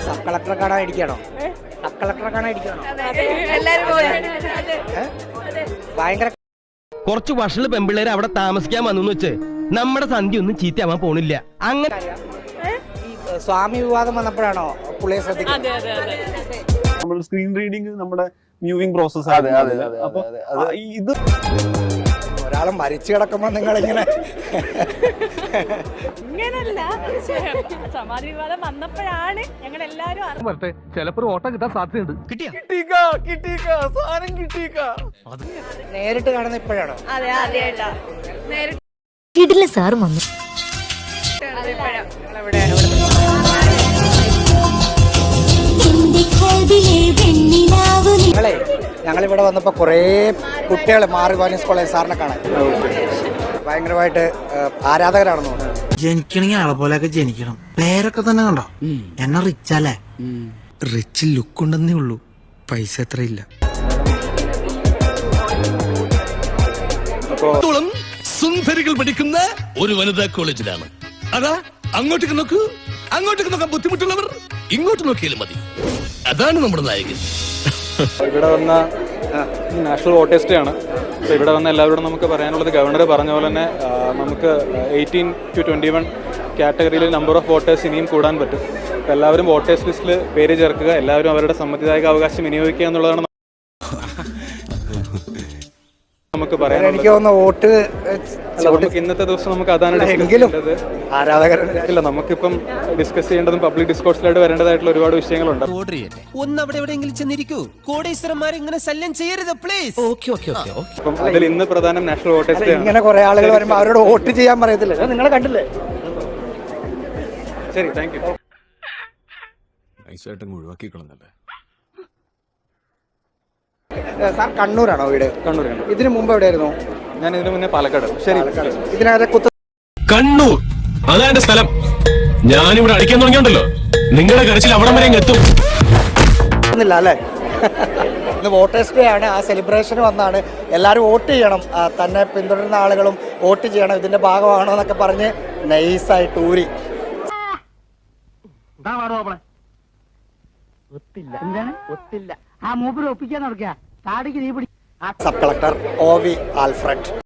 Sub കളക്ടറെ കാണാൻ ഇരിക്കണോ? സബ് കളക്ടറെ കാണാൻ ഇരിക്കണോ? ഭയങ്കര കുറച്ച് വഷള് പെമ്പിള്ളേര് അവിടെ താമസിക്കാൻ വന്നു വെച്ച് നമ്മുടെ സന്ധ്യ ഒന്നും ചീത്തയാവാൻ പോണില്ല. അങ്ങനെ സ്വാമി വിവാദം വന്നപ്പോഴാണോ പുള്ളിയെ ശ്രദ്ധിക്കുന്നത്? നമ്മുടെ സ്ക്രീൻ റീഡിങ് നമ്മുടെ വ്യൂവിംഗ് പ്രോസസ്. അപ്പൊ ഇത് ഒരാളെ മരിച്ചു കിടക്കുമ്പോ നിങ്ങൾ ഇങ്ങനല്ല. സമാധി വിവാദം വന്നപ്പോഴാണ് ഞങ്ങൾ എല്ലാരും ചിലപ്പോ ഓട്ടം കിട്ടാൻ സാധ്യതയുണ്ട്. നേരിട്ട് കാണുന്ന ഇപ്പോഴാണോ? അതെ ആദ്യമായിട്ടാ നേരിട്ട് വീട്ടിലെ സാറും വന്നു. ഞങ്ങളിവിടെ വന്നപ്പോ കുറേ കുട്ടികൾ മാറിവാനീസ് കോളേജ് സാറിനെ കാണാൻ ഭയങ്കരമായിട്ട് ആരാധകരാണെന്ന് തോന്നുന്നു. ജനിക്കണെങ്കിൽ ആളെ പോലെയൊക്കെ ജനിക്കണം. പേരൊക്കെ തന്നെ കണ്ടോ, എന്നെ റിച്ചല്ലേ? റിച്ച് ലുക്ക് ഉണ്ടെന്നേ ഉള്ളൂ, പൈസ എത്രയില്ല. സുന്ദരികൾ പഠിക്കുന്ന ഒരു വനിതാ കോളേജിലാണ്. അതാ അങ്ങോട്ടേക്ക് നോക്കൂ, അങ്ങോട്ടേക്ക് നോക്കാൻ ബുദ്ധിമുട്ടുള്ളവർ ഇങ്ങോട്ട് നോക്കിയാലും മതി. അതാണ് നമ്മുടെ നായകൻ. ഇവിടെ വന്ന നാഷണൽ വോട്ടേഴ്സ് ഡേ ആണ്. അപ്പോൾ ഇവിടെ വന്ന എല്ലാവരോടും നമുക്ക് പറയാനുള്ളത് ഗവർണർ പറഞ്ഞ പോലെ തന്നെ നമുക്ക് 18 to 21 കാറ്റഗറിയിൽ നമ്പർ ഓഫ് വോട്ടേഴ്സ് ഇനിയും കൂടാൻ പറ്റും. അപ്പോൾ എല്ലാവരും വോട്ടേഴ്സ് ലിസ്റ്റിൽ പേര് ചേർക്കുക, എല്ലാവരും അവരുടെ സമ്മതിദായക അവകാശം വിനിയോഗിക്കുക എന്നുള്ളതാണ് നമുക്ക് പറയാനുള്ളത്. എനിക്ക് തോന്നുന്നു വോട്ട് നമുക്ക് ഇന്നത്തെ ദിവസം നമുക്ക് അതാണ് ആരാധകരില്ല. നമുക്കിപ്പം ഡിസ്കസ് ചെയ്യേണ്ടതും പബ്ലിക് ഡിസ്കോഴ്സിലായിട്ട് വരേണ്ടതായിട്ടുള്ള ഒരുപാട് വിഷയങ്ങളുണ്ട്. ഒന്ന് അവിടെ എവിടെയെങ്കിലും ചെന്നിരിക്കൂ. കോടീശ്വരന്മാരെ ഇങ്ങനെ ശല്യം ചെയ്യരുത് പ്ലീസ്. അപ്പം അതിൽ ഇന്ന് പ്രധാനം നാഷണൽ വോട്ടേഴ്സ് ഡേ ആണ്. ഇങ്ങനെ കുറെ ആളുകൾ വരുമ്പോൾ അവരോട് വോട്ട് ചെയ്യാൻ പറയത്തില്ല. നിങ്ങളെ കണ്ടില്ലേ? ശരി, താങ്ക് യു. ഒഴിവാക്കിക്കളന്നല്ലേ സാർ കണ്ണൂരാണോ വീട്? കണ്ണൂരാണ്. ഇതിനു മുമ്പ് എവിടെയായിരുന്നു? ഞാൻ ഇതിനു മുന്നേ പാലക്കാട്. ശരി, ഇതിനകത്ത് കണ്ണൂർ അതാ എന്റെ സ്ഥലം. ഞാനിവിടെ അടിക്കാൻ തുടങ്ങിയുണ്ടല്ലോ, നിങ്ങളുടെ കരച്ചിൽ അവിടെ വരെ എത്തും അല്ലേ? ഇന്ന് വോട്ടേഴ്സ് ഡേ ആണ്. ആ സെലിബ്രേഷൻ വന്നാണ്. എല്ലാവരും വോട്ട് ചെയ്യണം, തന്നെ പിന്തുടരുന്ന ആളുകളും വോട്ട് ചെയ്യണം, ഇതിന്റെ ഭാഗമാണോ എന്നൊക്കെ പറഞ്ഞ് നൈസായിട്ട് ഊരി. Sub collector OV Alfred.